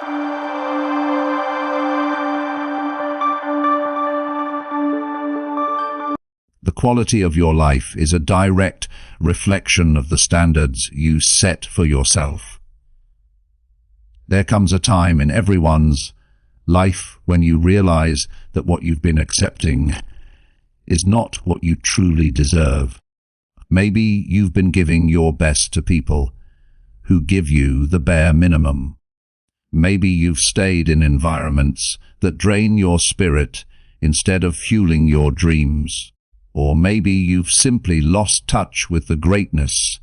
The quality of your life is a direct reflection of the standards you set for yourself. There comes a time in everyone's life when you realize that what you've been accepting is not what you truly deserve. Maybe you've been giving your best to people who give you the bare minimum. Maybe you've stayed in environments that drain your spirit instead of fueling your dreams. Or maybe you've simply lost touch with the greatness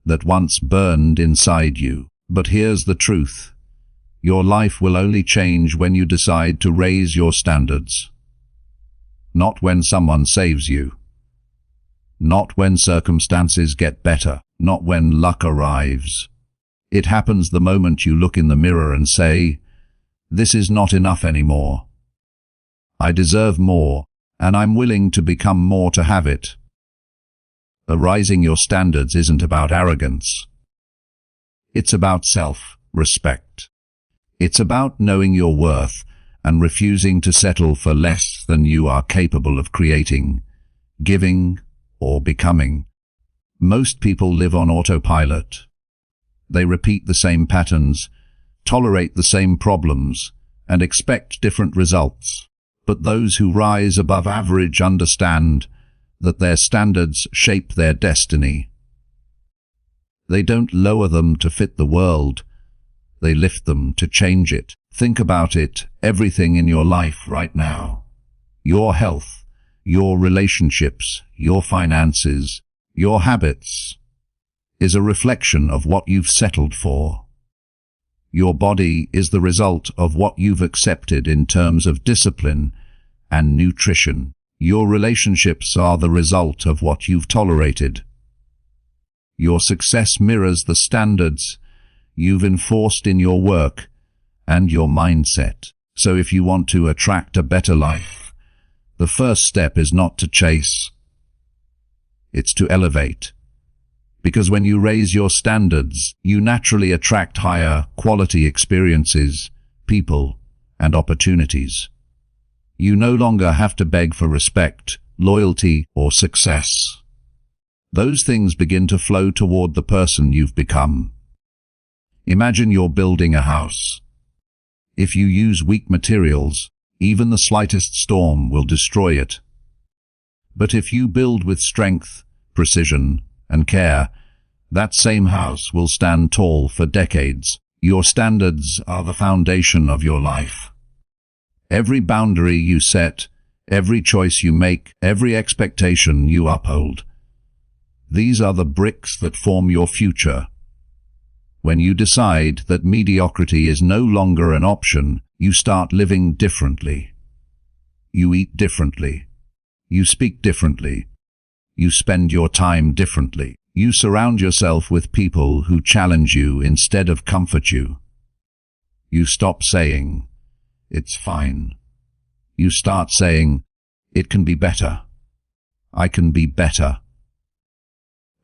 that once burned inside you. But here's the truth. Your life will only change when you decide to raise your standards. Not when someone saves you. Not when circumstances get better. Not when luck arrives. It happens the moment you look in the mirror and say, "This is not enough anymore. I deserve more, and I'm willing to become more to have it." Raising your standards isn't about arrogance. It's about self-respect. It's about knowing your worth and refusing to settle for less than you are capable of creating, giving, or becoming. Most people live on autopilot. They repeat the same patterns, tolerate the same problems, and expect different results. But those who rise above average understand that their standards shape their destiny. They don't lower them to fit the world. They lift them to change it. Think about it, everything in your life right now. Your health, your relationships, your finances, your habits, is a reflection of what you've settled for. Your body is the result of what you've accepted in terms of discipline and nutrition. Your relationships are the result of what you've tolerated. Your success mirrors the standards you've enforced in your work and your mindset. So if you want to attract a better life, the first step is not to chase. It's to elevate. Because when you raise your standards, you naturally attract higher quality experiences, people, and opportunities. You no longer have to beg for respect, loyalty, or success. Those things begin to flow toward the person you've become. Imagine you're building a house. If you use weak materials, even the slightest storm will destroy it. But if you build with strength, precision, and care, that same house will stand tall for decades. Your standards are the foundation of your life. Every boundary you set, every choice you make, every expectation you uphold. These are the bricks that form your future. When you decide that mediocrity is no longer an option, you start living differently. You eat differently. You speak differently. You spend your time differently. You surround yourself with people who challenge you instead of comfort you. You stop saying, "It's fine." You start saying, "It can be better. I can be better."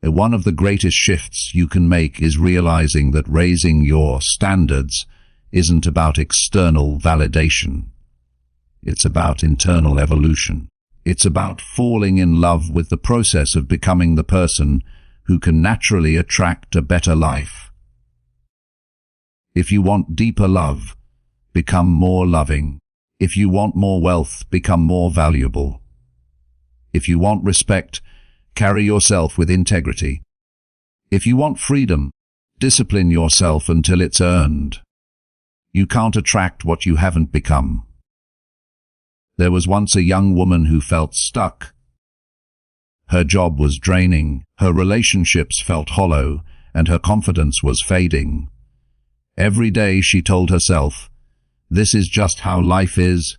One of the greatest shifts you can make is realizing that raising your standards isn't about external validation. It's about internal evolution. It's about falling in love with the process of becoming the person who can naturally attract a better life. If you want deeper love, become more loving. If you want more wealth, become more valuable. If you want respect, carry yourself with integrity. If you want freedom, discipline yourself until it's earned. You can't attract what you haven't become. There was once a young woman who felt stuck. Her job was draining, her relationships felt hollow, and her confidence was fading. Every day she told herself, "This is just how life is."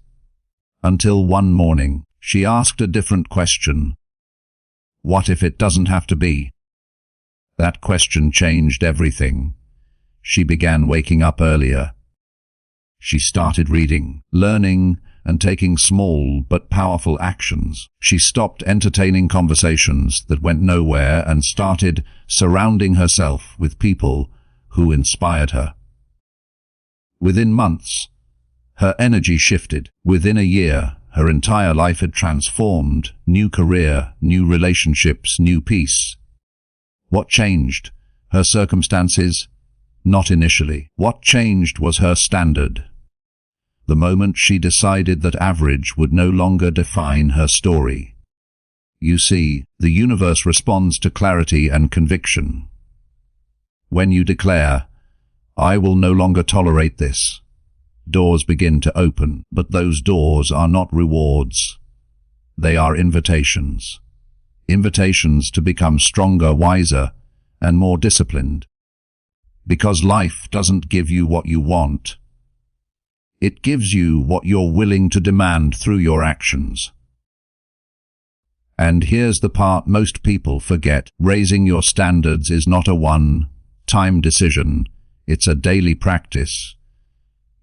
Until one morning, she asked a different question. What if it doesn't have to be? That question changed everything. She began waking up earlier. She started reading, learning, and taking small but powerful actions. She stopped entertaining conversations that went nowhere and started surrounding herself with people who inspired her. Within months, her energy shifted. Within a year, her entire life had transformed. New career, new relationships, new peace. What changed? Her circumstances? Not initially. What changed was her standard. The moment she decided that average would no longer define her story. You see, the universe responds to clarity and conviction. When you declare, "I will no longer tolerate this," doors begin to open, but those doors are not rewards. They are invitations. Invitations to become stronger, wiser, and more disciplined. Because life doesn't give you what you want. It gives you what you're willing to demand through your actions. And here's the part most people forget. Raising your standards is not a one-time decision. It's a daily practice.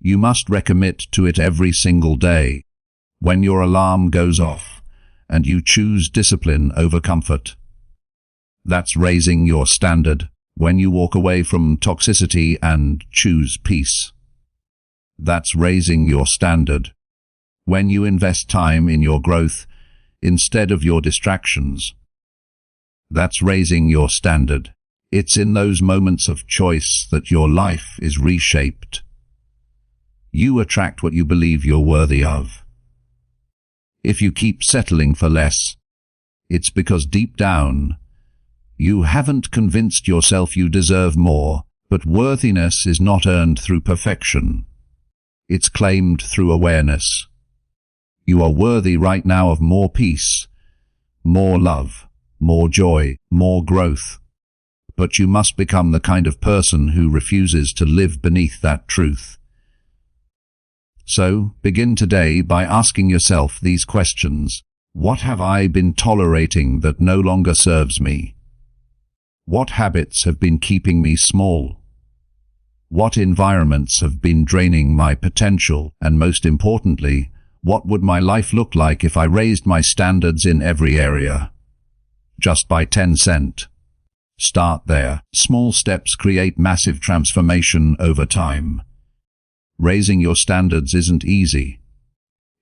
You must recommit to it every single day. When your alarm goes off and you choose discipline over comfort. That's raising your standard. When you walk away from toxicity and choose peace. That's raising your standard. When you invest time in your growth instead of your distractions. That's raising your standard. It's in those moments of choice that your life is reshaped. You attract what you believe you're worthy of. If you keep settling for less, it's because deep down, you haven't convinced yourself you deserve more. But worthiness is not earned through perfection. It's claimed through awareness. You are worthy right now of more peace, more love, more joy, more growth. But you must become the kind of person who refuses to live beneath that truth. So, begin today by asking yourself these questions. What have I been tolerating that no longer serves me? What habits have been keeping me small? What environments have been draining my potential? And most importantly, what would my life look like if I raised my standards in every area? Just by 10 cents. Start there. Small steps create massive transformation over time. Raising your standards isn't easy.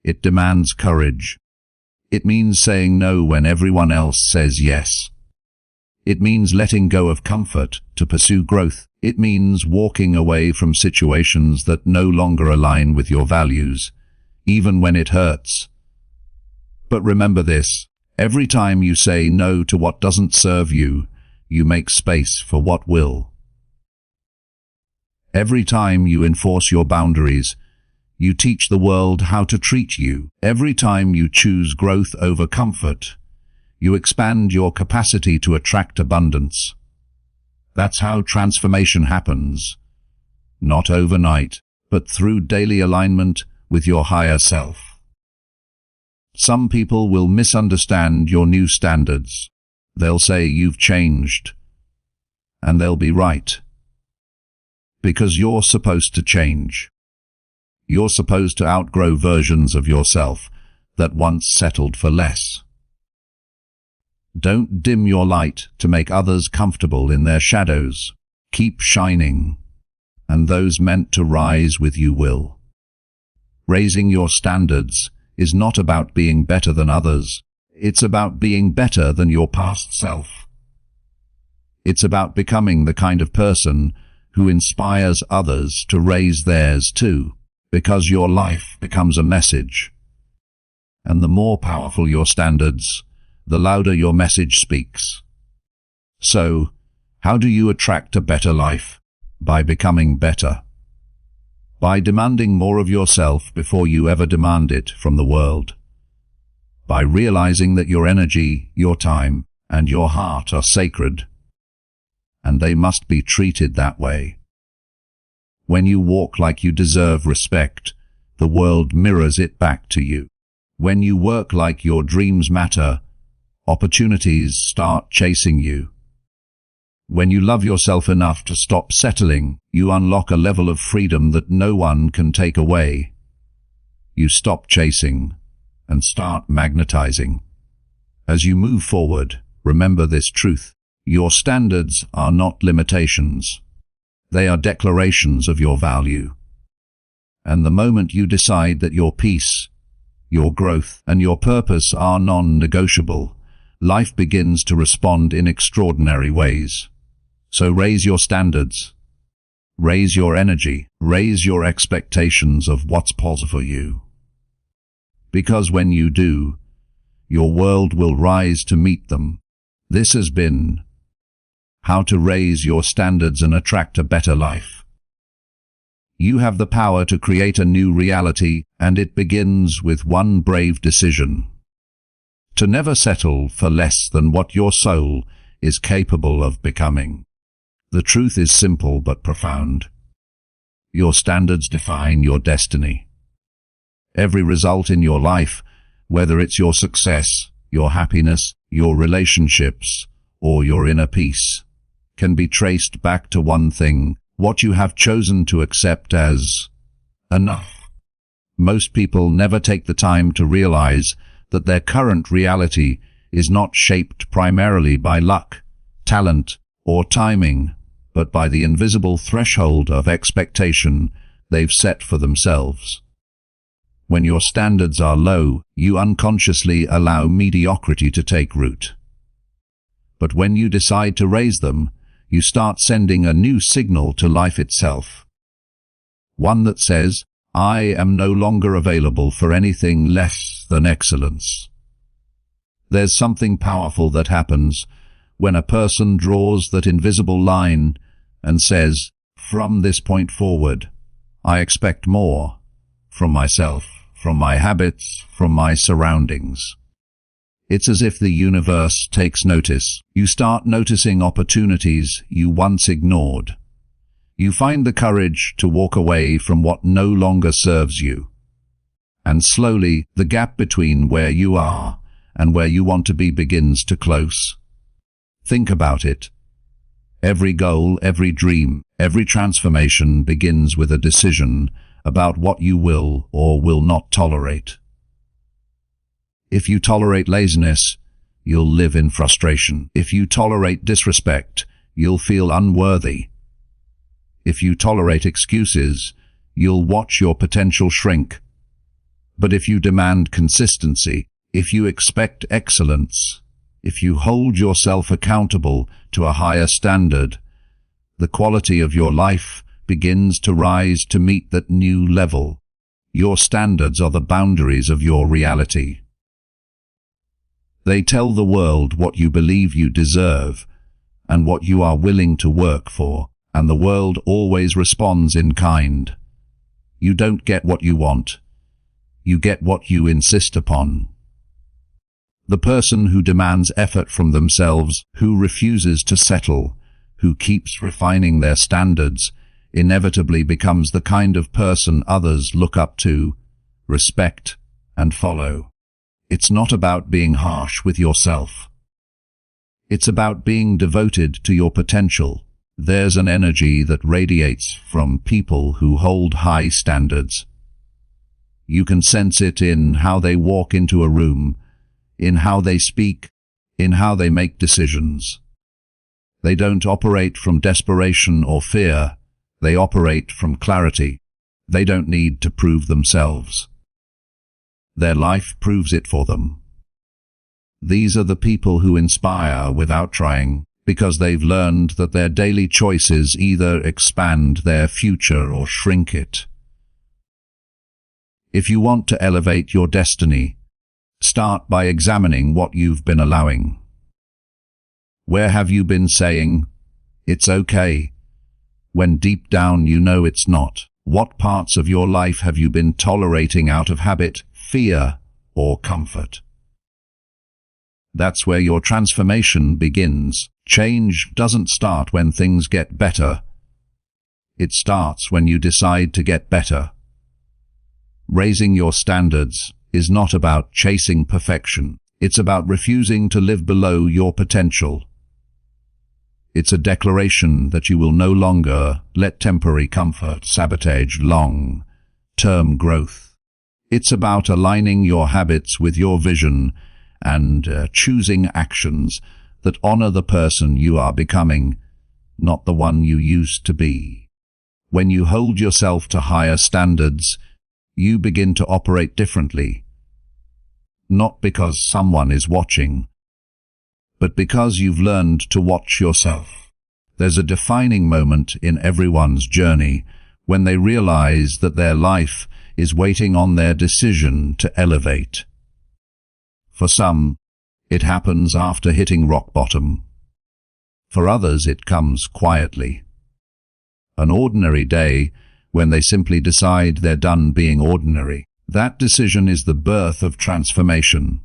It demands courage. It means saying no when everyone else says yes. It means letting go of comfort to pursue growth. It means walking away from situations that no longer align with your values, even when it hurts. But remember this, every time you say no to what doesn't serve you, you make space for what will. Every time you enforce your boundaries, you teach the world how to treat you. Every time you choose growth over comfort, you expand your capacity to attract abundance. That's how transformation happens. Not overnight, but through daily alignment with your higher self. Some people will misunderstand your new standards. They'll say you've changed. And they'll be right. Because you're supposed to change. You're supposed to outgrow versions of yourself that once settled for less. Don't dim your light to make others comfortable in their shadows. Keep shining, and those meant to rise with you will. Raising your standards is not about being better than others. It's about being better than your past self. It's about becoming the kind of person who inspires others to raise theirs too, because your life becomes a message. And the more powerful your standards, the louder your message speaks. So, how do you attract a better life? By becoming better. By demanding more of yourself before you ever demand it from the world. By realizing that your energy, your time, and your heart are sacred, and they must be treated that way. When you walk like you deserve respect, the world mirrors it back to you. When you work like your dreams matter, opportunities start chasing you. When you love yourself enough to stop settling, you unlock a level of freedom that no one can take away. You stop chasing and start magnetizing. As you move forward, remember this truth. Your standards are not limitations. They are declarations of your value. And the moment you decide that your peace, your growth, and your purpose are non-negotiable, life begins to respond in extraordinary ways. So raise your standards. Raise your energy. Raise your expectations of what's possible for you. Because when you do, your world will rise to meet them. This has been How to Raise Your Standards and Attract a Better Life. You have the power to create a new reality, and it begins with one brave decision. To never settle for less than what your soul is capable of becoming. The truth is simple but profound. Your standards define your destiny. Every result in your life, whether it's your success, your happiness, your relationships, or your inner peace, can be traced back to one thing: what you have chosen to accept as enough. Most people never take the time to realize that their current reality is not shaped primarily by luck, talent, or timing, but by the invisible threshold of expectation they've set for themselves. When your standards are low, you unconsciously allow mediocrity to take root. But when you decide to raise them, you start sending a new signal to life itself. One that says, I am no longer available for anything less than excellence. There's something powerful that happens when a person draws that invisible line and says, from this point forward, I expect more from myself, from my habits, from my surroundings. It's as if the universe takes notice. You start noticing opportunities you once ignored. You find the courage to walk away from what no longer serves you. And slowly, the gap between where you are and where you want to be begins to close. Think about it. Every goal, every dream, every transformation begins with a decision about what you will or will not tolerate. If you tolerate laziness, you'll live in frustration. If you tolerate disrespect, you'll feel unworthy. If you tolerate excuses, you'll watch your potential shrink. But if you demand consistency, if you expect excellence, if you hold yourself accountable to a higher standard, the quality of your life begins to rise to meet that new level. Your standards are the boundaries of your reality. They tell the world what you believe you deserve and what you are willing to work for, and the world always responds in kind. You don't get what you want. You get what you insist upon. The person who demands effort from themselves, who refuses to settle, who keeps refining their standards, inevitably becomes the kind of person others look up to, respect, and follow. It's not about being harsh with yourself. It's about being devoted to your potential. There's an energy that radiates from people who hold high standards. You can sense it in how they walk into a room, in how they speak, in how they make decisions. They don't operate from desperation or fear. They operate from clarity. They don't need to prove themselves. Their life proves it for them. These are the people who inspire without trying, because they've learned that their daily choices either expand their future or shrink it. If you want to elevate your destiny, start by examining what you've been allowing. Where have you been saying, "It's okay," when deep down you know it's not? What parts of your life have you been tolerating out of habit, fear, or comfort? That's where your transformation begins. Change doesn't start when things get better. It starts when you decide to get better. Raising your standards is not about chasing perfection. It's about refusing to live below your potential. It's a declaration that you will no longer let temporary comfort sabotage long-term growth. It's about aligning your habits with your vision and choosing actions that honor the person you are becoming, not the one you used to be. When you hold yourself to higher standards, you begin to operate differently. Not because someone is watching, but because you've learned to watch yourself. There's a defining moment in everyone's journey when they realize that their life is waiting on their decision to elevate. For some, it happens after hitting rock bottom. For others, it comes quietly. An ordinary day when they simply decide they're done being ordinary. That decision is the birth of transformation.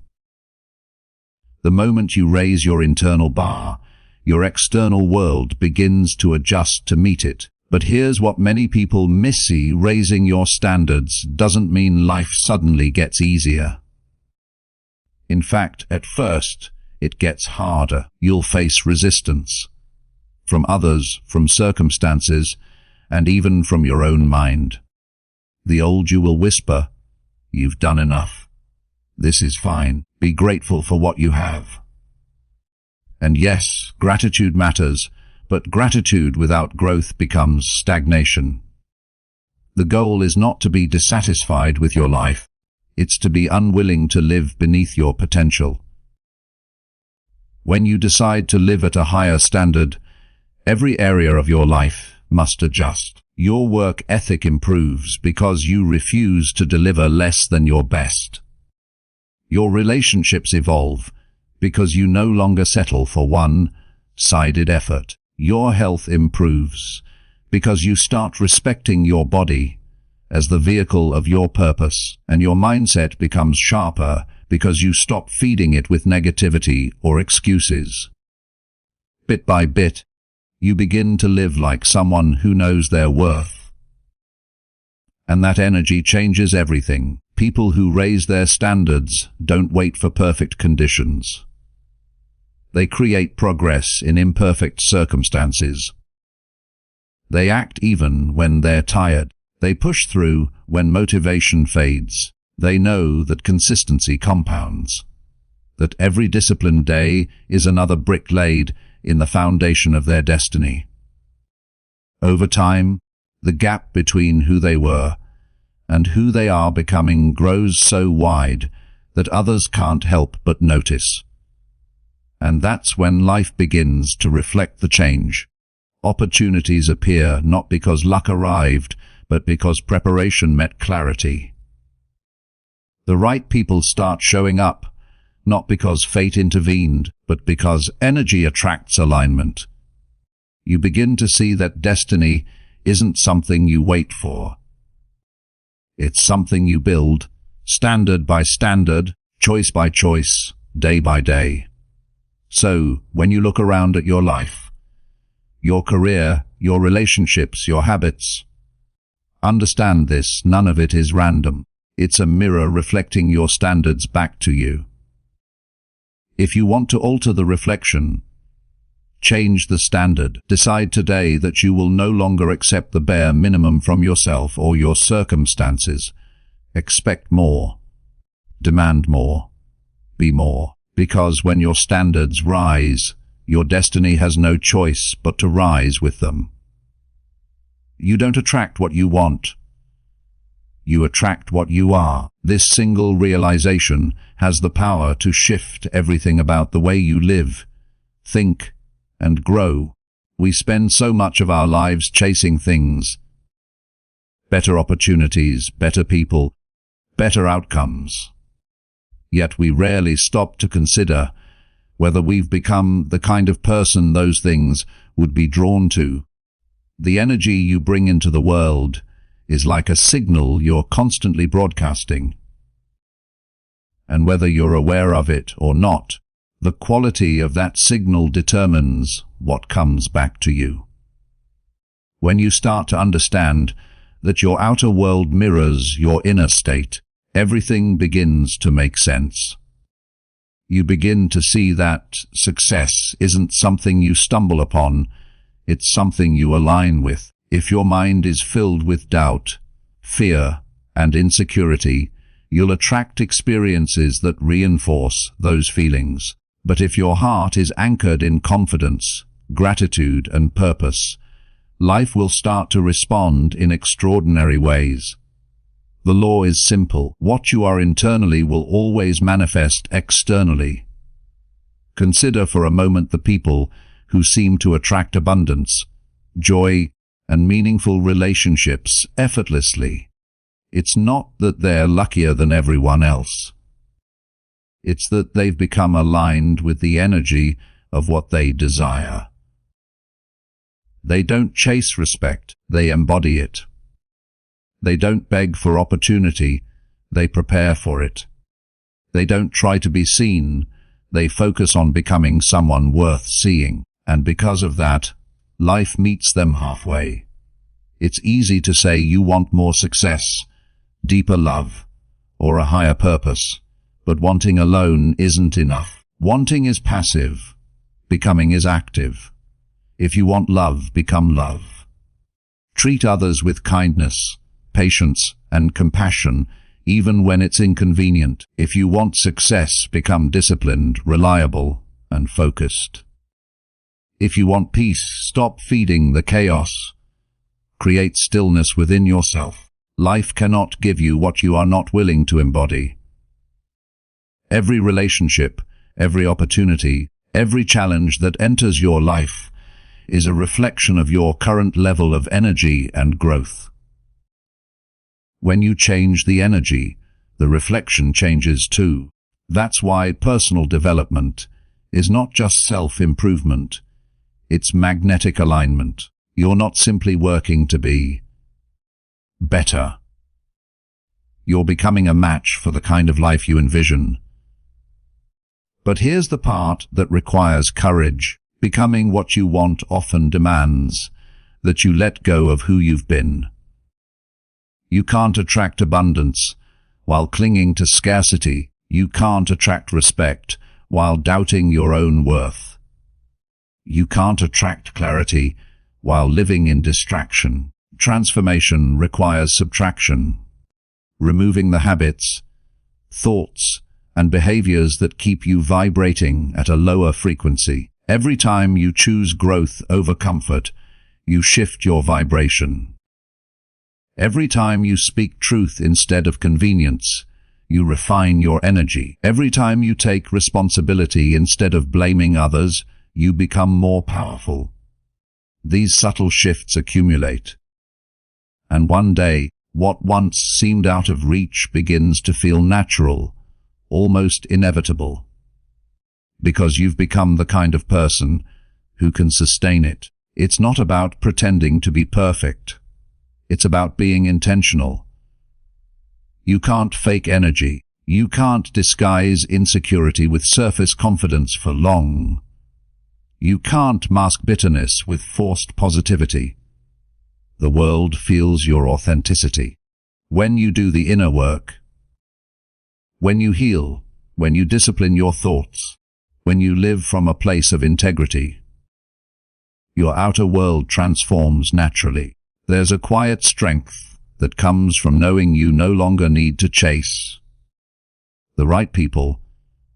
The moment you raise your internal bar, your external world begins to adjust to meet it. But here's what many people miss: raising your standards doesn't mean life suddenly gets easier. In fact, at first, it gets harder. You'll face resistance. From others, from circumstances, and even from your own mind. The old you will whisper, "You've done enough. This is fine. Be grateful for what you have." And yes, gratitude matters, but gratitude without growth becomes stagnation. The goal is not to be dissatisfied with your life. It's to be unwilling to live beneath your potential. When you decide to live at a higher standard, every area of your life must adjust. Your work ethic improves because you refuse to deliver less than your best. Your relationships evolve because you no longer settle for one-sided effort. Your health improves because you start respecting your body as the vehicle of your purpose, and your mindset becomes sharper because you stop feeding it with negativity or excuses. Bit by bit, you begin to live like someone who knows their worth. And that energy changes everything. People who raise their standards don't wait for perfect conditions. They create progress in imperfect circumstances. They act even when they're tired. They push through when motivation fades. They know that consistency compounds, that every disciplined day is another brick laid in the foundation of their destiny. Over time, the gap between who they were and who they are becoming grows so wide that others can't help but notice. And that's when life begins to reflect the change. Opportunities appear not because luck arrived, but because preparation met clarity. The right people start showing up, not because fate intervened, but because energy attracts alignment. You begin to see that destiny isn't something you wait for. It's something you build, standard by standard, choice by choice, day by day. So, when you look around at your life, your career, your relationships, your habits, understand this: none of it is random. It's a mirror reflecting your standards back to you. If you want to alter the reflection, change the standard. Decide today that you will no longer accept the bare minimum from yourself or your circumstances. Expect more. Demand more. Be more. Because when your standards rise, your destiny has no choice but to rise with them. You don't attract what you want. You attract what you are. This single realization has the power to shift everything about the way you live, think, and grow. We spend so much of our lives chasing things. Better opportunities, better people, better outcomes. Yet we rarely stop to consider whether we've become the kind of person those things would be drawn to. The energy you bring into the world is like a signal you're constantly broadcasting. And whether you're aware of it or not, the quality of that signal determines what comes back to you. When you start to understand that your outer world mirrors your inner state, everything begins to make sense. You begin to see that success isn't something you stumble upon, it's something you align with. If your mind is filled with doubt, fear, and insecurity, you'll attract experiences that reinforce those feelings. But if your heart is anchored in confidence, gratitude, and purpose, life will start to respond in extraordinary ways. The law is simple. What you are internally will always manifest externally. Consider for a moment the people who seem to attract abundance, joy, and meaningful relationships effortlessly. It's not that they're luckier than everyone else. It's that they've become aligned with the energy of what they desire. They don't chase respect, they embody it. They don't beg for opportunity, they prepare for it. They don't try to be seen, they focus on becoming someone worth seeing. And because of that, life meets them halfway. It's easy to say you want more success, deeper love, or a higher purpose, but wanting alone isn't enough. Wanting is passive, becoming is active. If you want love, become love. Treat others with kindness, patience, and compassion, even when it's inconvenient. If you want success, become disciplined, reliable, and focused. If you want peace, stop feeding the chaos. Create stillness within yourself. Life cannot give you what you are not willing to embody. Every relationship, every opportunity, every challenge that enters your life is a reflection of your current level of energy and growth. When you change the energy, the reflection changes too. That's why personal development is not just self-improvement, it's magnetic alignment. You're not simply working to be better. You're becoming a match for the kind of life you envision. But here's the part that requires courage. Becoming what you want often demands that you let go of who you've been. You can't attract abundance while clinging to scarcity. You can't attract respect while doubting your own worth. You can't attract clarity while living in distraction. Transformation requires subtraction, removing the habits, thoughts, and behaviors that keep you vibrating at a lower frequency. Every time you choose growth over comfort, you shift your vibration. Every time you speak truth instead of convenience, you refine your energy. Every time you take responsibility instead of blaming others, you become more powerful. These subtle shifts accumulate. And one day, what once seemed out of reach begins to feel natural, almost inevitable. Because you've become the kind of person who can sustain it. It's not about pretending to be perfect. It's about being intentional. You can't fake energy. You can't disguise insecurity with surface confidence for long. You can't mask bitterness with forced positivity. The world feels your authenticity. When you do the inner work, when you heal, when you discipline your thoughts, when you live from a place of integrity, your outer world transforms naturally. There's a quiet strength that comes from knowing you no longer need to chase the right people,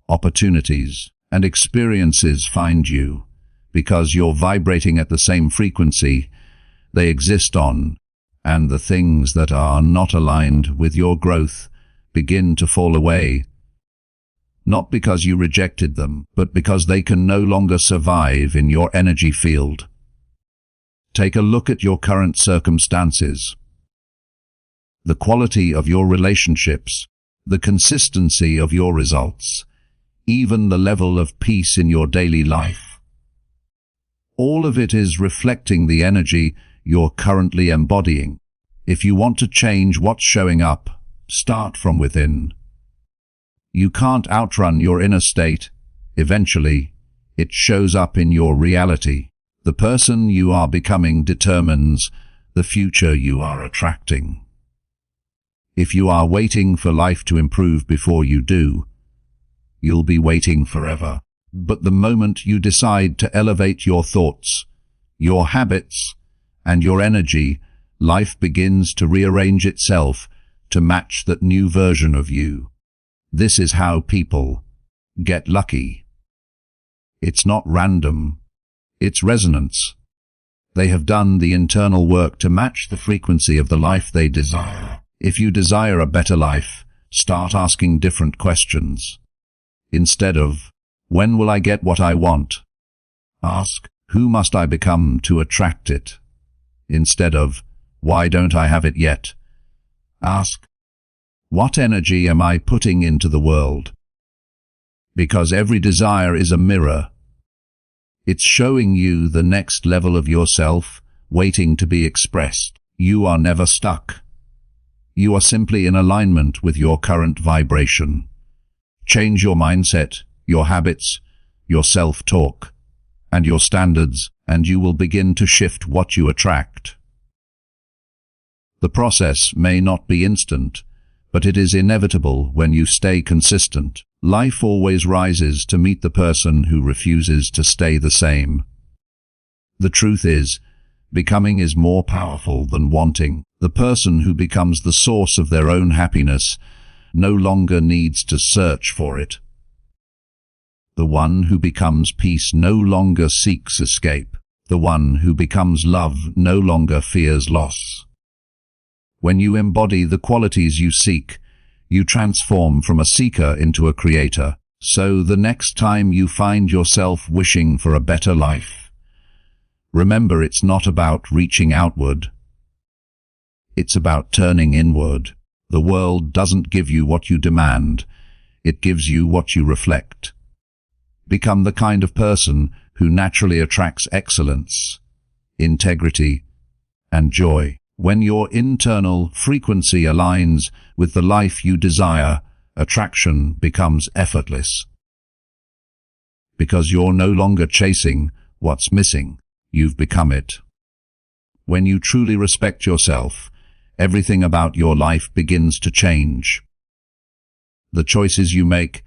opportunities, and experiences find you because you're vibrating at the same frequency they exist on, and the things that are not aligned with your growth begin to fall away. Not because you rejected them, but because they can no longer survive in your energy field. Take a look at your current circumstances. The quality of your relationships, the consistency of your results, even the level of peace in your daily life. All of it is reflecting the energy you're currently embodying. If you want to change what's showing up, start from within. You can't outrun your inner state. Eventually, it shows up in your reality. The person you are becoming determines the future you are attracting. If you are waiting for life to improve before you do, you'll be waiting forever. But the moment you decide to elevate your thoughts, your habits, and your energy, life begins to rearrange itself to match that new version of you. This is how people get lucky. It's not random, it's resonance. They have done the internal work to match the frequency of the life they desire. If you desire a better life, start asking different questions. Instead of, when will I get what I want? Ask, who must I become to attract it? Instead of, why don't I have it yet? Ask, what energy am I putting into the world? Because every desire is a mirror. It's showing you the next level of yourself, waiting to be expressed. You are never stuck. You are simply in alignment with your current vibration. Change your mindset, your habits, your self-talk, and your standards, and you will begin to shift what you attract. The process may not be instant, but it is inevitable when you stay consistent. Life always rises to meet the person who refuses to stay the same. The truth is, becoming is more powerful than wanting. The person who becomes the source of their own happiness no longer needs to search for it. The one who becomes peace no longer seeks escape. The one who becomes love no longer fears loss. When you embody the qualities you seek, you transform from a seeker into a creator. So the next time you find yourself wishing for a better life, remember it's not about reaching outward. It's about turning inward. The world doesn't give you what you demand. It gives you what you reflect. Become the kind of person who naturally attracts excellence, integrity, and joy. When your internal frequency aligns with the life you desire, attraction becomes effortless. Because you're no longer chasing what's missing, you've become it. When you truly respect yourself, everything about your life begins to change. The choices you make,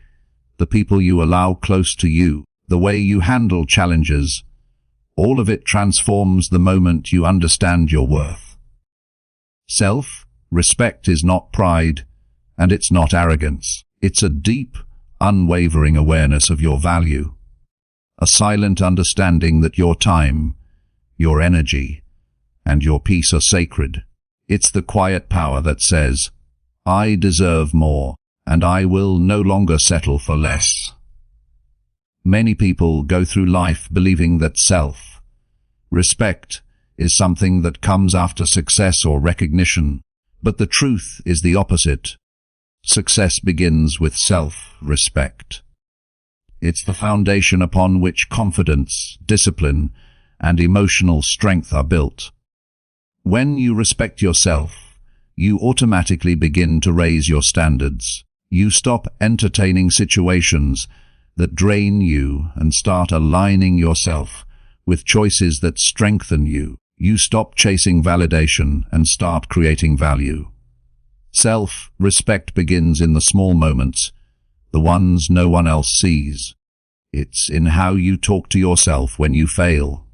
the people you allow close to you, the way you handle challenges, all of it transforms the moment you understand your worth. Self-respect is not pride, and it's not arrogance. It's a deep, unwavering awareness of your value. A silent understanding that your time, your energy, and your peace are sacred. It's the quiet power that says, I deserve more, and I will no longer settle for less. Many people go through life believing that self-respect is something that comes after success or recognition, but the truth is the opposite. Success begins with self-respect. It's the foundation upon which confidence, discipline, and emotional strength are built. When you respect yourself, you automatically begin to raise your standards. You stop entertaining situations that drain you and start aligning yourself with choices that strengthen you. You stop chasing validation and start creating value. Self-respect begins in the small moments, the ones no one else sees. It's in how you talk to yourself when you fail.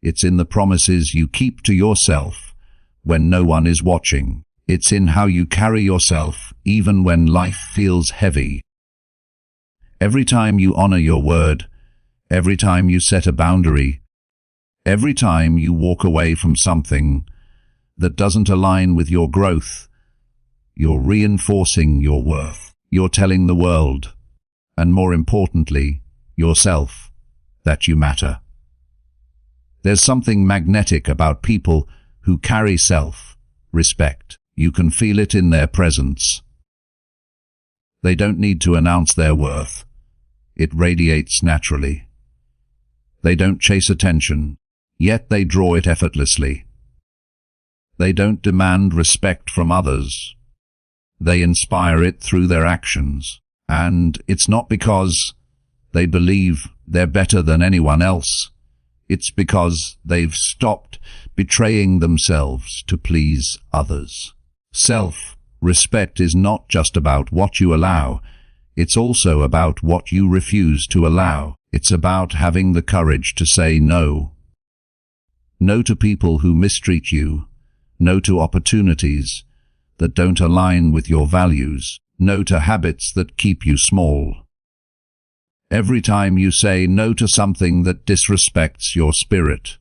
It's in the promises you keep to yourself when no one is watching. It's in how you carry yourself even when life feels heavy. Every time you honor your word, every time you set a boundary, every time you walk away from something that doesn't align with your growth, you're reinforcing your worth. You're telling the world, and more importantly, yourself, that you matter. There's something magnetic about people who carry self-respect. You can feel it in their presence. They don't need to announce their worth. It radiates naturally. They don't chase attention, yet they draw it effortlessly. They don't demand respect from others. They inspire it through their actions. And it's not because they believe they're better than anyone else. It's because they've stopped betraying themselves to please others. Self-respect is not just about what you allow. It's also about what you refuse to allow. It's about having the courage to say no. No to people who mistreat you. No to opportunities that don't align with your values. No to habits that keep you small. Every time you say no to something that disrespects your spirit,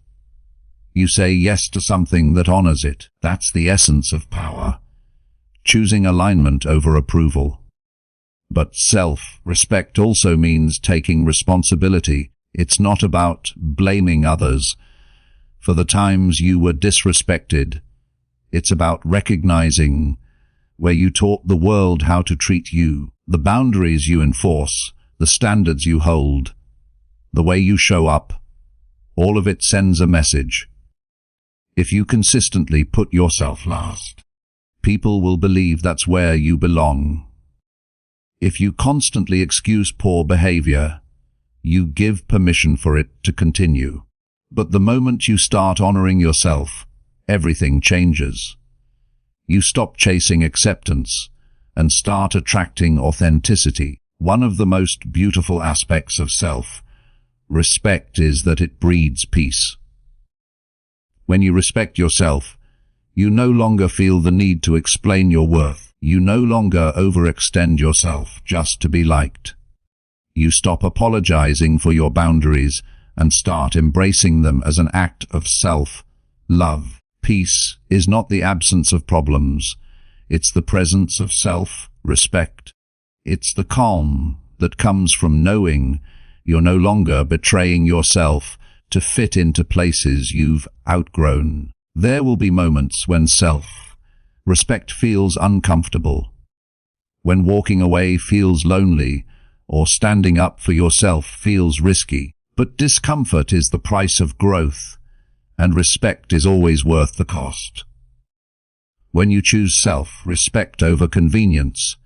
You say yes to something that honors it. That's the essence of power. Choosing alignment over approval. But self-respect also means taking responsibility. It's not about blaming others for the times you were disrespected. It's about recognizing where you taught the world how to treat you, the boundaries you enforce, the standards you hold, the way you show up. All of it sends a message. If you consistently put yourself last, people will believe that's where you belong. If you constantly excuse poor behavior, you give permission for it to continue. But the moment you start honoring yourself, everything changes. You stop chasing acceptance and start attracting authenticity. One of the most beautiful aspects of self-respect is that it breeds peace. When you respect yourself, you no longer feel the need to explain your worth. You no longer overextend yourself just to be liked. You stop apologizing for your boundaries and start embracing them as an act of self-love. Peace is not the absence of problems. It's the presence of self-respect. It's the calm that comes from knowing you're no longer betraying yourself to fit into places you've outgrown. There will be moments when self-respect feels uncomfortable, when walking away feels lonely, or standing up for yourself feels risky. But discomfort is the price of growth, and respect is always worth the cost. When you choose self-respect over convenience,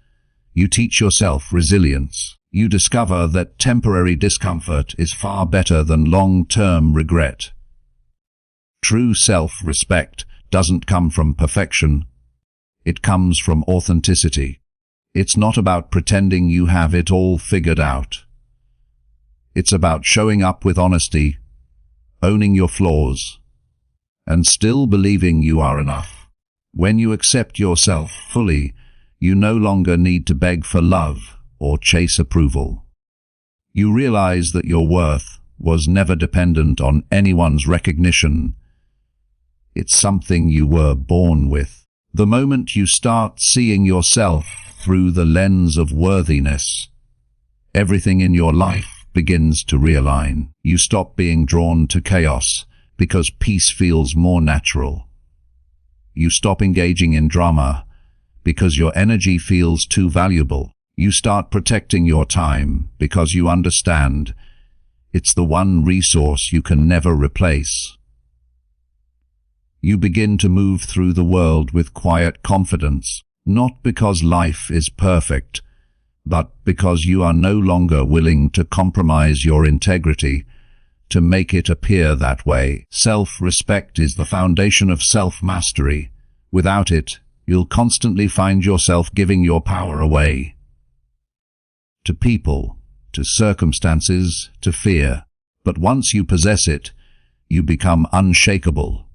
you teach yourself resilience. You discover that temporary discomfort is far better than long-term regret. True self-respect doesn't come from perfection. It comes from authenticity. It's not about pretending you have it all figured out. It's about showing up with honesty, owning your flaws, and still believing you are enough. When you accept yourself fully, you no longer need to beg for love or chase approval. You realize that your worth was never dependent on anyone's recognition. It's something you were born with. The moment you start seeing yourself through the lens of worthiness, everything in your life begins to realign. You stop being drawn to chaos because peace feels more natural. You stop engaging in drama because your energy feels too valuable. You start protecting your time because you understand it's the one resource you can never replace. You begin to move through the world with quiet confidence, not because life is perfect, but because you are no longer willing to compromise your integrity to make it appear that way. Self-respect is the foundation of self-mastery. Without it, you'll constantly find yourself giving your power away. To people, to circumstances, to fear. But once you possess it, you become unshakable.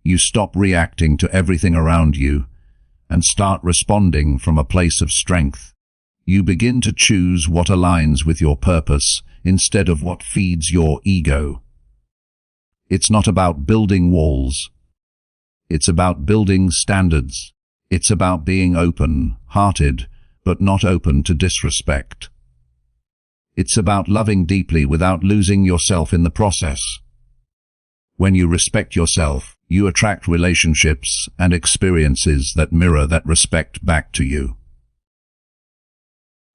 You stop reacting to everything around you and start responding from a place of strength. You begin to choose what aligns with your purpose instead of what feeds your ego. It's not about building walls. It's about building standards. It's about being open-hearted, but not open to disrespect. It's about loving deeply without losing yourself in the process. When you respect yourself, you attract relationships and experiences that mirror that respect back to you.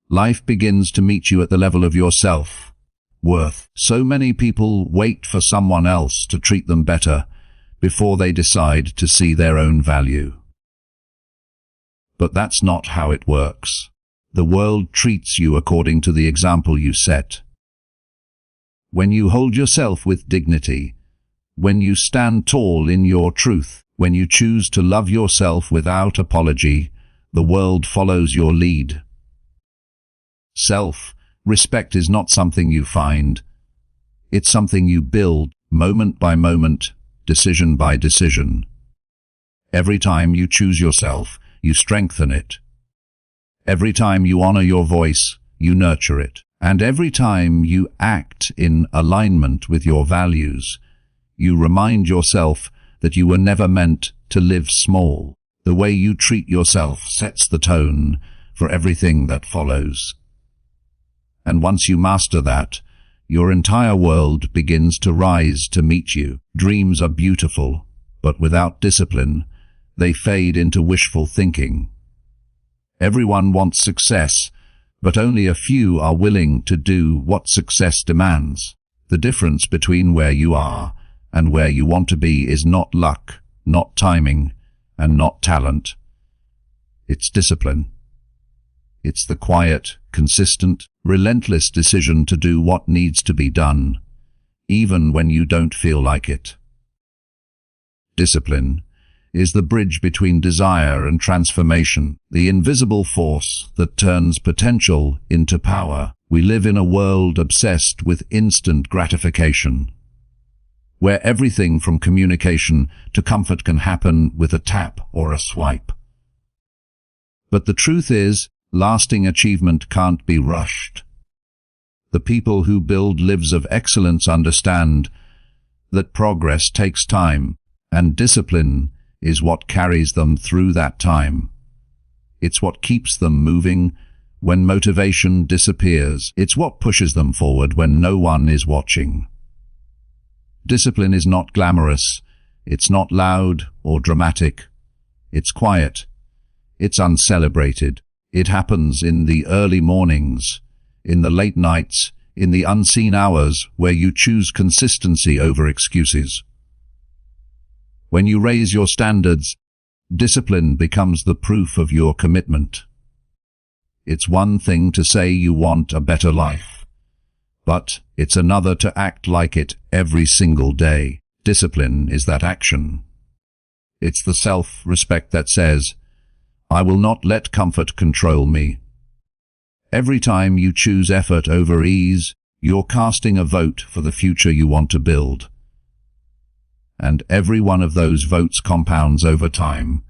Life begins to meet you at the level of your self-worth. So many people wait for someone else to treat them better before they decide to see their own value. But that's not how it works. The world treats you according to the example you set. When you hold yourself with dignity, when you stand tall in your truth, when you choose to love yourself without apology, the world follows your lead. Self-respect is not something you find. It's something you build, moment by moment, decision by decision. Every time you choose yourself, you strengthen it. Every time you honor your voice, you nurture it. And every time you act in alignment with your values, You remind yourself that you were never meant to live small. The way you treat yourself sets the tone for everything that follows. And once you master that, your entire world begins to rise to meet you. Dreams are beautiful, but without discipline, they fade into wishful thinking. Everyone wants success, but only a few are willing to do what success demands. The difference between where you are and where you want to be is not luck, not timing, and not talent. It's discipline. It's the quiet, consistent, relentless decision to do what needs to be done, even when you don't feel like it. Discipline is the bridge between desire and transformation, the invisible force that turns potential into power. We live in a world obsessed with instant gratification, where everything from communication to comfort can happen with a tap or a swipe. But the truth is, lasting achievement can't be rushed. The people who build lives of excellence understand that progress takes time, and discipline is what carries them through that time. It's what keeps them moving when motivation disappears. It's what pushes them forward when no one is watching. Discipline is not glamorous. It's not loud or dramatic. It's quiet. It's uncelebrated. It happens in the early mornings, in the late nights, in the unseen hours where you choose consistency over excuses. When you raise your standards, discipline becomes the proof of your commitment. It's one thing to say you want a better life, but it's another to act like it every single day. Discipline is that action. It's the self-respect that says, I will not let comfort control me. Every time you choose effort over ease, you're casting a vote for the future you want to build. And every one of those votes compounds over time,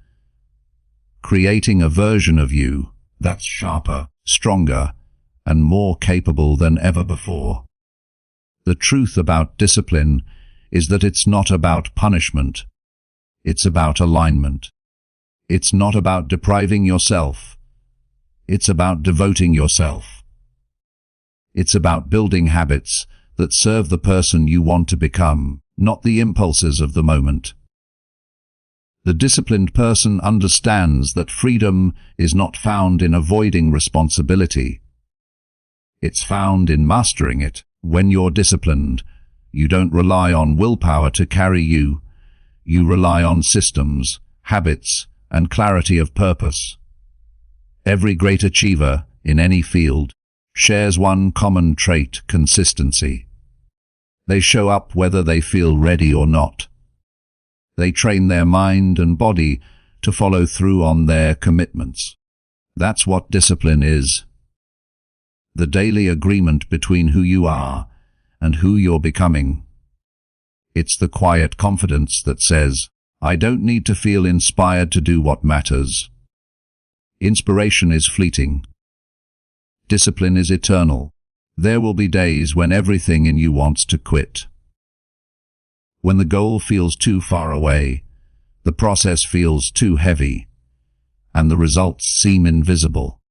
creating a version of you that's sharper, stronger, and more capable than ever before. The truth about discipline is that it's not about punishment. It's about alignment. It's not about depriving yourself. It's about devoting yourself. It's about building habits that serve the person you want to become, not the impulses of the moment. The disciplined person understands that freedom is not found in avoiding responsibility. It's found in mastering it. When you're disciplined, you don't rely on willpower to carry you. You rely on systems, habits, and clarity of purpose. Every great achiever in any field shares one common trait: consistency. They show up whether they feel ready or not. They train their mind and body to follow through on their commitments. That's what discipline is. The daily agreement between who you are and who you're becoming. It's the quiet confidence that says, I don't need to feel inspired to do what matters. Inspiration is fleeting. Discipline is eternal. There will be days when everything in you wants to quit. When the goal feels too far away, the process feels too heavy, and the results seem invisible.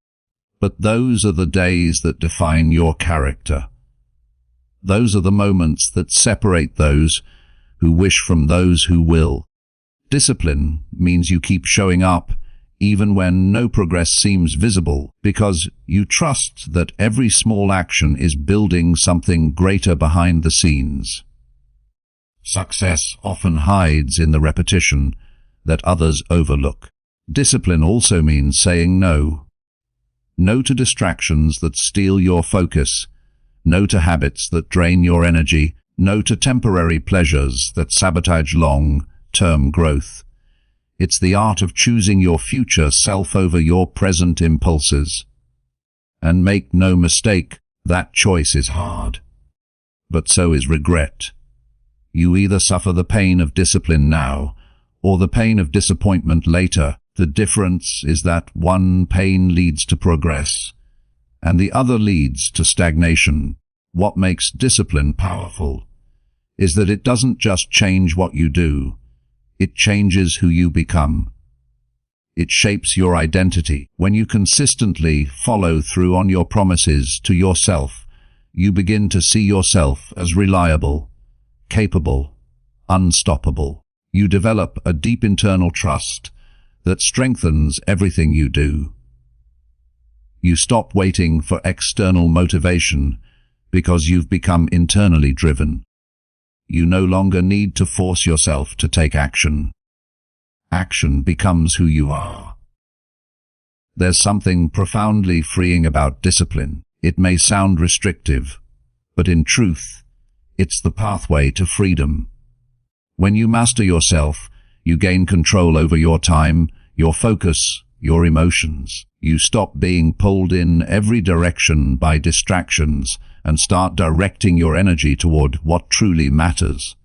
But those are the days that define your character. Those are the moments that separate those who wish from those who will. Discipline means you keep showing up even when no progress seems visible, because you trust that every small action is building something greater behind the scenes. Success often hides in the repetition that others overlook. Discipline also means saying no. No to distractions that steal your focus. No to habits that drain your energy. No to temporary pleasures that sabotage long-term growth. It's the art of choosing your future self over your present impulses. And make no mistake, that choice is hard. But so is regret. You either suffer the pain of discipline now, or the pain of disappointment later. The difference is that one pain leads to progress, and the other leads to stagnation. What makes discipline powerful is that it doesn't just change what you do, it changes who you become. It shapes your identity. When you consistently follow through on your promises to yourself, you begin to see yourself as reliable, capable, unstoppable. You develop a deep internal trust that strengthens everything you do. You stop waiting for external motivation because you've become internally driven. You no longer need to force yourself to take action. Action becomes who you are. There's something profoundly freeing about discipline. It may sound restrictive, but in truth, it's the pathway to freedom. When you master yourself, you gain control over your time, your focus, your emotions. You stop being pulled in every direction by distractions and start directing your energy toward what truly matters.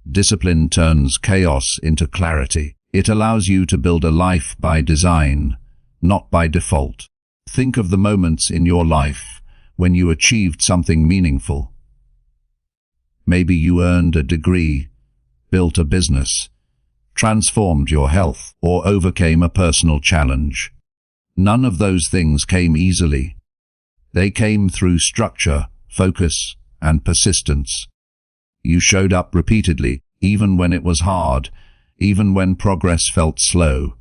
Discipline turns chaos into clarity. It allows you to build a life by design, not by default. Think of the moments in your life when you achieved something meaningful. Maybe you earned a degree, built a business, transformed your health, or overcame a personal challenge. None of those things came easily. They came through structure, focus, and persistence. You showed up repeatedly, even when it was hard, even when progress felt slow.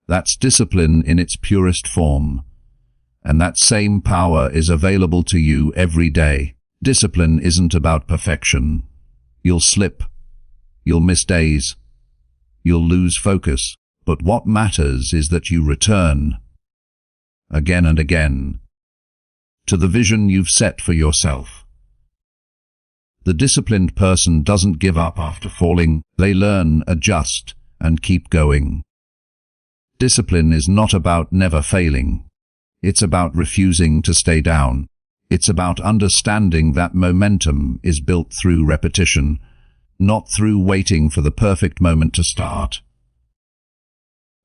That's discipline in its purest form. And that same power is available to you every day. Discipline isn't about perfection. You'll slip. You'll miss days. You'll lose focus. But what matters is that you return, again and again, to the vision you've set for yourself. The disciplined person doesn't give up after falling. They learn, adjust, and keep going. Discipline is not about never failing. It's about refusing to stay down. It's about understanding that momentum is built through repetition, not through waiting for the perfect moment to start.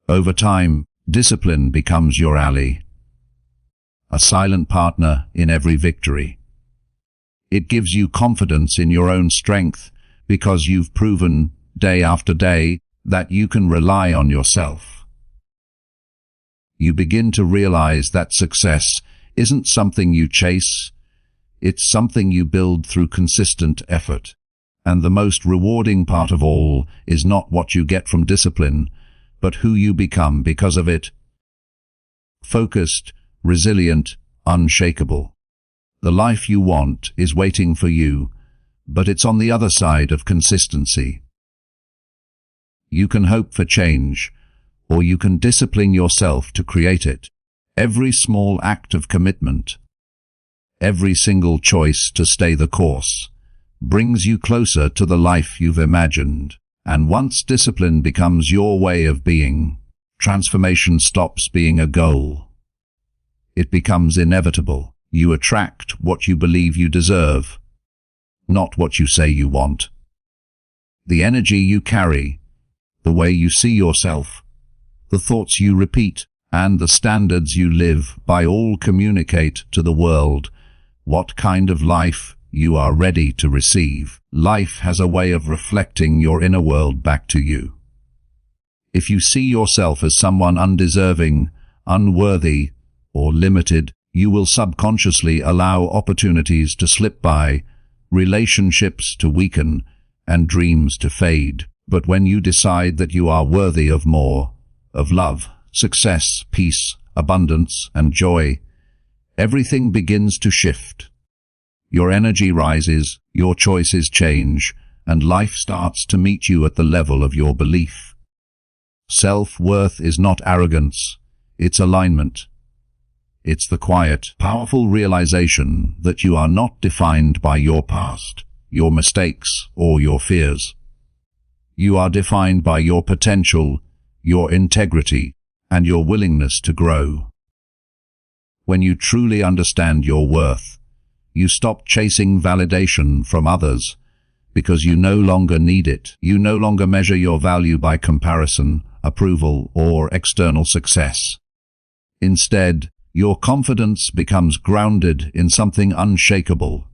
Over time, discipline becomes your ally, a silent partner in every victory. It gives you confidence in your own strength because you've proven, day after day, that you can rely on yourself. You begin to realize that success isn't something you chase, it's something you build through consistent effort. And the most rewarding part of all is not what you get from discipline, but who you become because of it. Focused, resilient, unshakable. The life you want is waiting for you, but it's on the other side of consistency. You can hope for change, or you can discipline yourself to create it. Every small act of commitment, every single choice to stay the course, brings you closer to the life you've imagined. And once discipline becomes your way of being, transformation stops being a goal. It becomes inevitable. You attract what you believe you deserve, not what you say you want. The energy you carry, the way you see yourself, the thoughts you repeat, and the standards you live by all communicate to the world what kind of life you are ready to receive. Life has a way of reflecting your inner world back to you. If you see yourself as someone undeserving, unworthy, or limited, you will subconsciously allow opportunities to slip by, relationships to weaken, and dreams to fade. But when you decide that you are worthy of more, of love, success, peace, abundance, and joy, everything begins to shift. Your energy rises, your choices change, and life starts to meet you at the level of your belief. Self-worth is not arrogance, it's alignment. It's the quiet, powerful realization that you are not defined by your past, your mistakes, or your fears. You are defined by your potential, your integrity, and your willingness to grow. When you truly understand your worth, you stop chasing validation from others because you no longer need it. You no longer measure your value by comparison, approval, or external success. Instead, your confidence becomes grounded in something unshakable: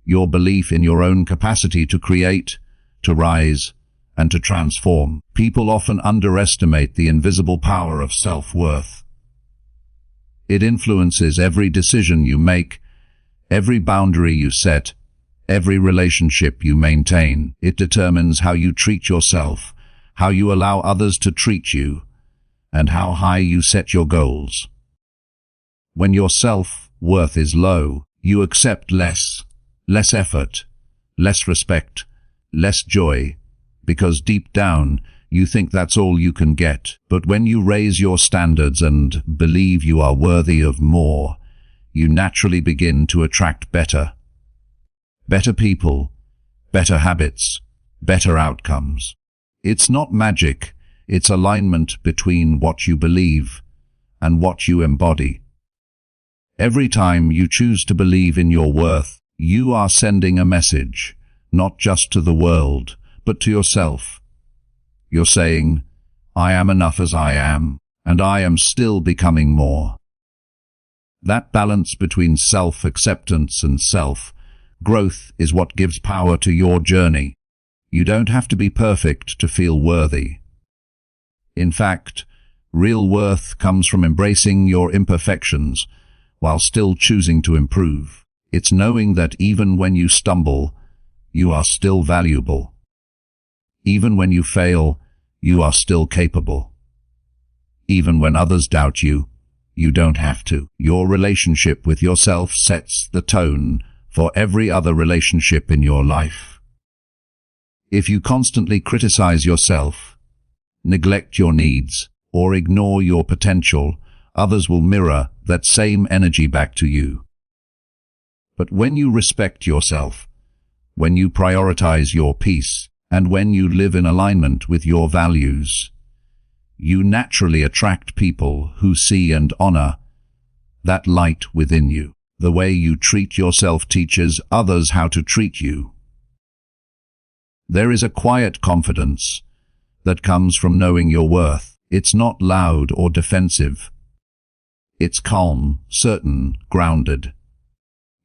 your belief in your own capacity to create, to rise, and to transform. People often underestimate the invisible power of self-worth. It influences every decision you make, every boundary you set, every relationship you maintain. It determines how you treat yourself, how you allow others to treat you, and how high you set your goals. When your self-worth is low, you accept less effort, less respect, less joy, because deep down, you think that's all you can get. But when you raise your standards and believe you are worthy of more, you naturally begin to attract better people, better habits, better outcomes. It's not magic, it's alignment between what you believe and what you embody. Every time you choose to believe in your worth, you are sending a message, not just to the world, but to yourself. You're saying, I am enough as I am, and I am still becoming more. That balance between self-acceptance and self-growth is what gives power to your journey. You don't have to be perfect to feel worthy. In fact, real worth comes from embracing your imperfections while still choosing to improve. It's knowing that even when you stumble, you are still valuable. Even when you fail, you are still capable. Even when others doubt you, you don't have to. Your relationship with yourself sets the tone for every other relationship in your life. If you constantly criticize yourself, neglect your needs, or ignore your potential, others will mirror that same energy back to you. But when you respect yourself, when you prioritize your peace, and when you live in alignment with your values, you naturally attract people who see and honor that light within you. The way you treat yourself teaches others how to treat you. There is a quiet confidence that comes from knowing your worth. It's not loud or defensive. It's calm, certain, grounded.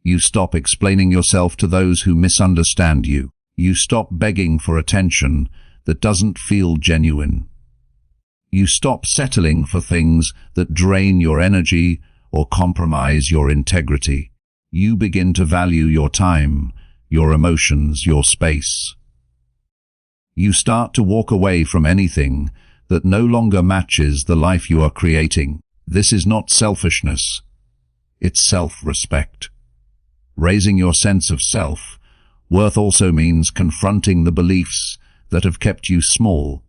You stop explaining yourself to those who misunderstand you. You stop begging for attention that doesn't feel genuine. You stop settling for things that drain your energy or compromise your integrity. You begin to value your time, your emotions, your space. You start to walk away from anything that no longer matches the life you are creating. This is not selfishness. It's self-respect. Raising your sense of self-worth also means confronting the beliefs that have kept you small.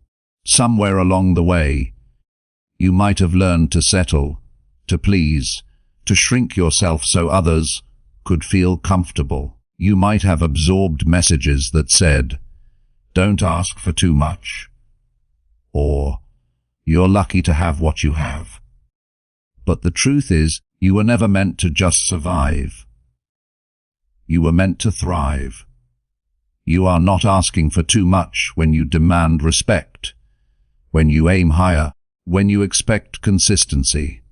Somewhere along the way, you might have learned to settle, to please, to shrink yourself so others could feel comfortable. You might have absorbed messages that said, "Don't ask for too much," or "You're lucky to have what you have." But the truth is, you were never meant to just survive. You were meant to thrive. You are not asking for too much when you demand respect, when you aim higher, when you expect consistency.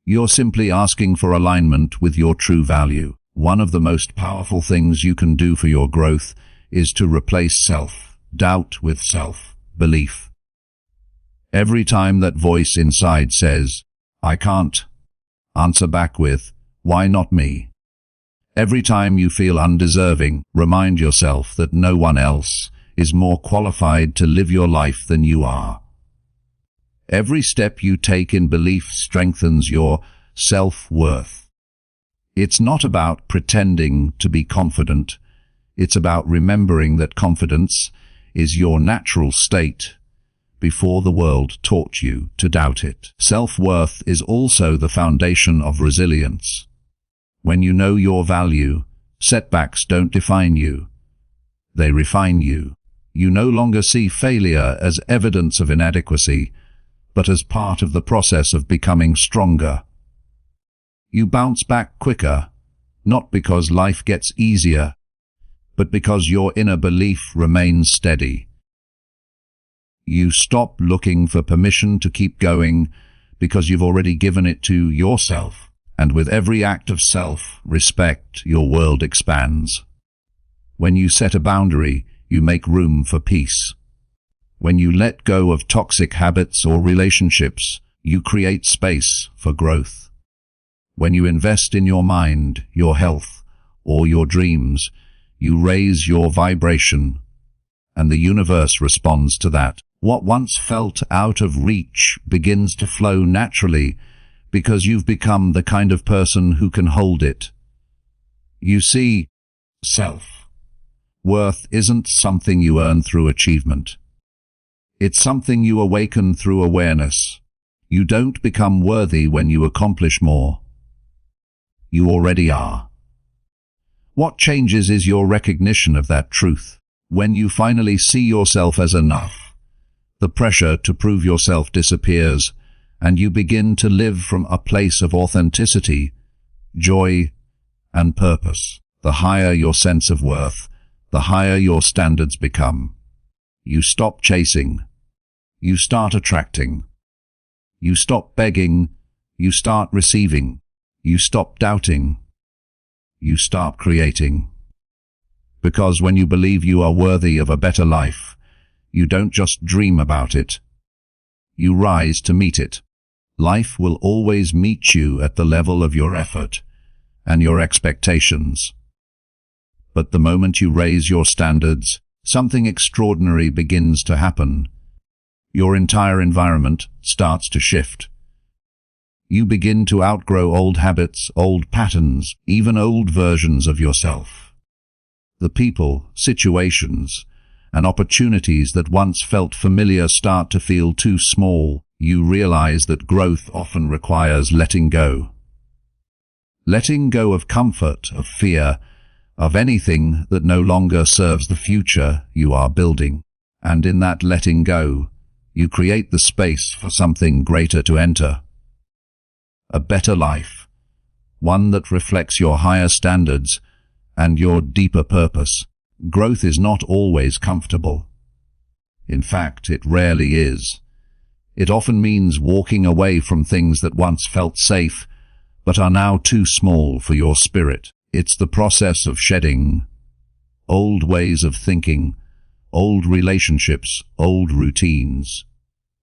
You're simply asking for alignment with your true value. One of the most powerful things you can do for your growth is to replace self-doubt with self-belief. Every time that voice inside says, "I can't," answer back with, "Why not me?" Every time you feel undeserving, remind yourself that no one else is more qualified to live your life than you are. Every step you take in belief strengthens your self-worth. It's not about pretending to be confident. It's about remembering that confidence is your natural state before the world taught you to doubt it. Self-worth is also the foundation of resilience. When you know your value, setbacks don't define you. They refine you. You no longer see failure as evidence of inadequacy, but as part of the process of becoming stronger. You bounce back quicker, not because life gets easier, but because your inner belief remains steady. You stop looking for permission to keep going because you've already given it to yourself. And with every act of self-respect, your world expands. When you set a boundary, you make room for peace. When you let go of toxic habits or relationships, you create space for growth. When you invest in your mind, your health, or your dreams, you raise your vibration, and the universe responds to that. What once felt out of reach begins to flow naturally because you've become the kind of person who can hold it. You see, self-worth isn't something you earn through achievement. It's something you awaken through awareness. You don't become worthy when you accomplish more. You already are. What changes is your recognition of that truth. When you finally see yourself as enough, the pressure to prove yourself disappears, and you begin to live from a place of authenticity, joy, and purpose. The higher your sense of worth, the higher your standards become. You stop chasing. You start attracting. You stop begging. You start receiving. You stop doubting. You start creating. Because when you believe you are worthy of a better life, you don't just dream about it. You rise to meet it. Life will always meet you at the level of your effort and your expectations. But the moment you raise your standards, something extraordinary begins to happen. Your entire environment starts to shift. You begin to outgrow old habits, old patterns, even old versions of yourself. The people, situations, and opportunities that once felt familiar start to feel too small. You realize that growth often requires letting go. Letting go of comfort, of fear, of anything that no longer serves the future you are building. And in that letting go, you create the space for something greater to enter. A better life, one that reflects your higher standards and your deeper purpose. Growth is not always comfortable. In fact, it rarely is. It often means walking away from things that once felt safe, but are now too small for your spirit. It's the process of shedding old ways of thinking, old relationships, old routines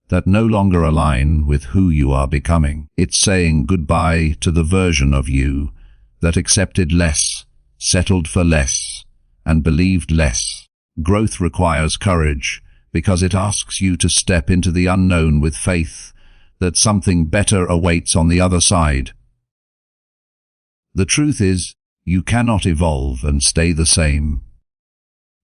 that no longer align with who you are becoming. It's saying goodbye to the version of you that accepted less, settled for less, and believed less. Growth requires courage because it asks you to step into the unknown with faith that something better awaits on the other side. The truth is, you cannot evolve and stay the same.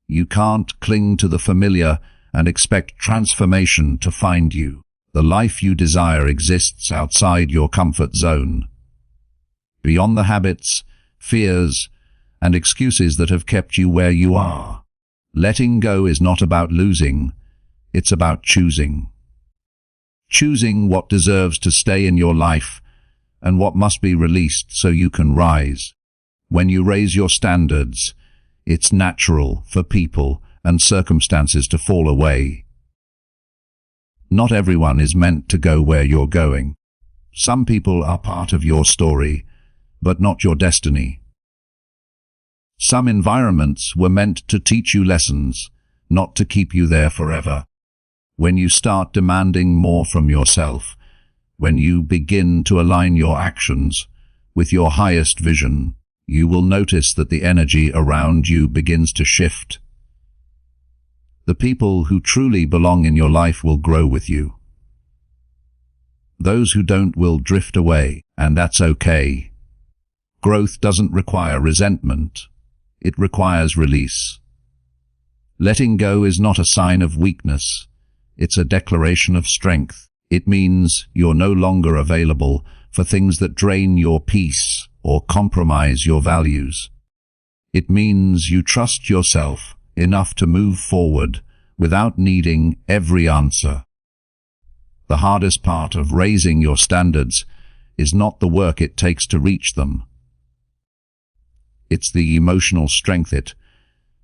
You can't cling to the familiar and expect transformation to find you. The life you desire exists outside your comfort zone, beyond the habits, fears, and excuses that have kept you where you are. Letting go is not about losing, it's about choosing. Choosing what deserves to stay in your life and what must be released so you can rise. When you raise your standards, it's natural for people and circumstances to fall away. Not everyone is meant to go where you're going. Some people are part of your story, but not your destiny. Some environments were meant to teach you lessons, not to keep you there forever. When you start demanding more from yourself, when you begin to align your actions with your highest vision, you will notice that the energy around you begins to shift. The people who truly belong in your life will grow with you. Those who don't will drift away, and that's okay. Growth doesn't require resentment. It requires release. Letting go is not a sign of weakness. It's a declaration of strength. It means you're no longer available for things that drain your peace or compromise your values. It means you trust yourself enough to move forward without needing every answer. The hardest part of raising your standards is not the work it takes to reach them. It's the emotional strength it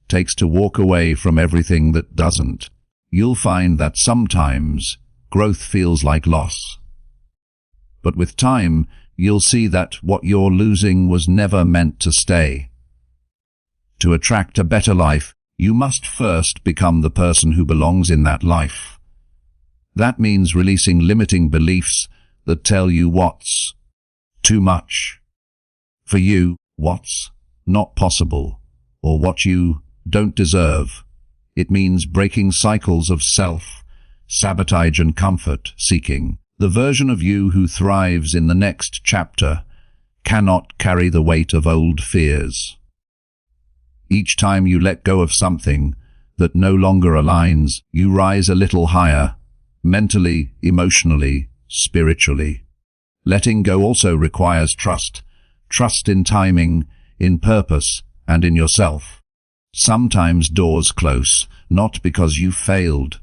takes to walk away from everything that doesn't. You'll find that sometimes growth feels like loss. But with time, you'll see that what you're losing was never meant to stay. To attract a better life, you must first become the person who belongs in that life. That means releasing limiting beliefs that tell you what's too much for you, what's not possible, or what you don't deserve. It means breaking cycles of self-sabotage and comfort-seeking. The version of you who thrives in the next chapter cannot carry the weight of old fears. Each time you let go of something that no longer aligns, you rise a little higher, mentally, emotionally, spiritually. Letting go also requires trust. Trust in timing, in purpose, and in yourself. Sometimes doors close, not because you failed,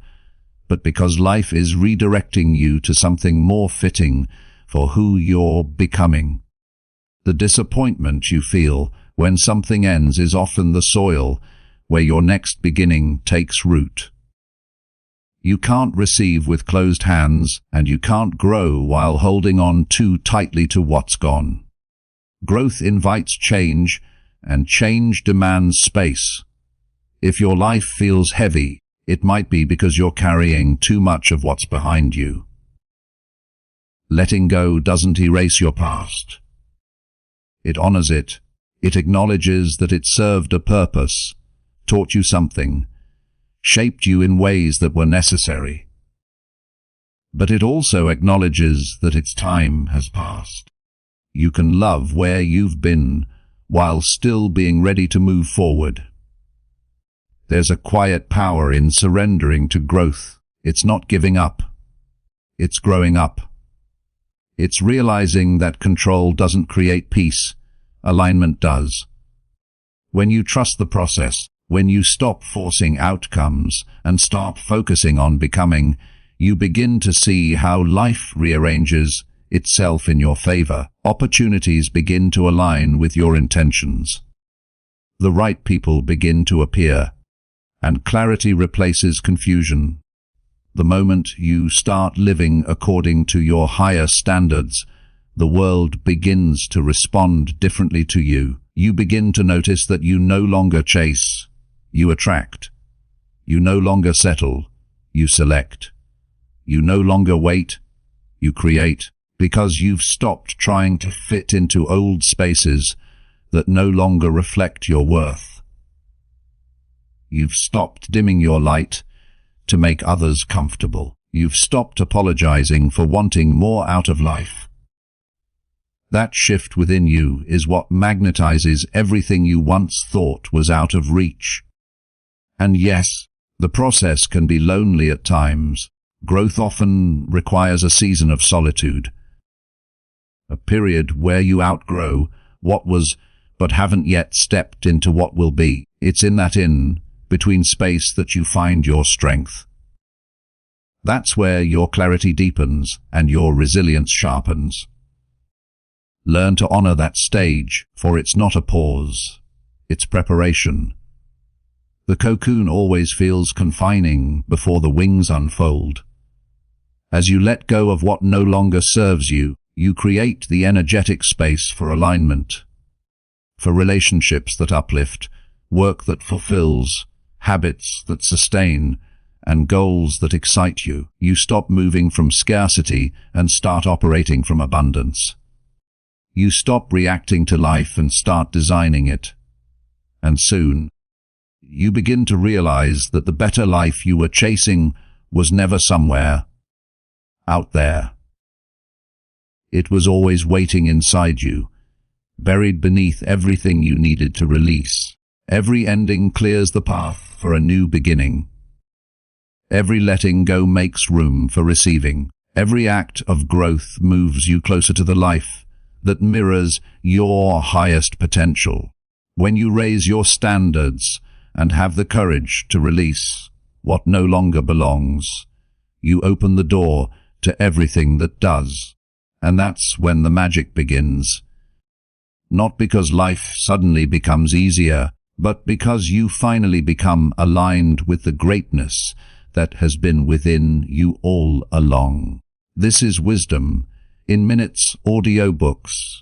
but because life is redirecting you to something more fitting for who you're becoming. The disappointment you feel when something ends is often the soil where your next beginning takes root. You can't receive with closed hands, and you can't grow while holding on too tightly to what's gone. Growth invites change, and change demands space. If your life feels heavy, it might be because you're carrying too much of what's behind you. Letting go doesn't erase your past. It honors it. It acknowledges that it served a purpose, taught you something, shaped you in ways that were necessary. But it also acknowledges that its time has passed. You can love where you've been while still being ready to move forward. There's a quiet power in surrendering to growth. It's not giving up. It's growing up. It's realizing that control doesn't create peace. Alignment does. When you trust the process, when you stop forcing outcomes and start focusing on becoming, you begin to see how life rearranges itself in your favor. Opportunities begin to align with your intentions. The right people begin to appear, and clarity replaces confusion. The moment you start living according to your higher standards, the world begins to respond differently to you. You begin to notice that you no longer chase, you attract. You no longer settle, you select. You no longer wait, you create, because you've stopped trying to fit into old spaces that no longer reflect your worth. You've stopped dimming your light to make others comfortable. You've stopped apologizing for wanting more out of life. That shift within you is what magnetizes everything you once thought was out of reach. And yes, the process can be lonely at times. Growth often requires a season of solitude. A period where you outgrow what was but haven't yet stepped into what will be. It's in that between space that you find your strength. That's where your clarity deepens and your resilience sharpens. Learn to honor that stage, for it's not a pause, it's preparation. The cocoon always feels confining before the wings unfold. As you let go of what no longer serves you, you create the energetic space for alignment, for relationships that uplift, work that fulfills, habits that sustain, and goals that excite you. You stop moving from scarcity and start operating from abundance. You stop reacting to life and start designing it. And soon, you begin to realize that the better life you were chasing was never somewhere out there. It was always waiting inside you, buried beneath everything you needed to release. Every ending clears the path for a new beginning. Every letting go makes room for receiving. Every act of growth moves you closer to the life that mirrors your highest potential. When you raise your standards and have the courage to release what no longer belongs, you open the door to everything that does. And that's when the magic begins. Not because life suddenly becomes easier, but because you finally become aligned with the greatness that has been within you all along. This is wisdom in minutes audiobooks,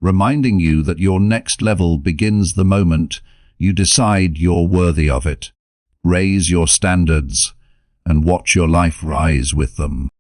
reminding you that your next level begins the moment you decide you're worthy of it. Raise your standards and watch your life rise with them.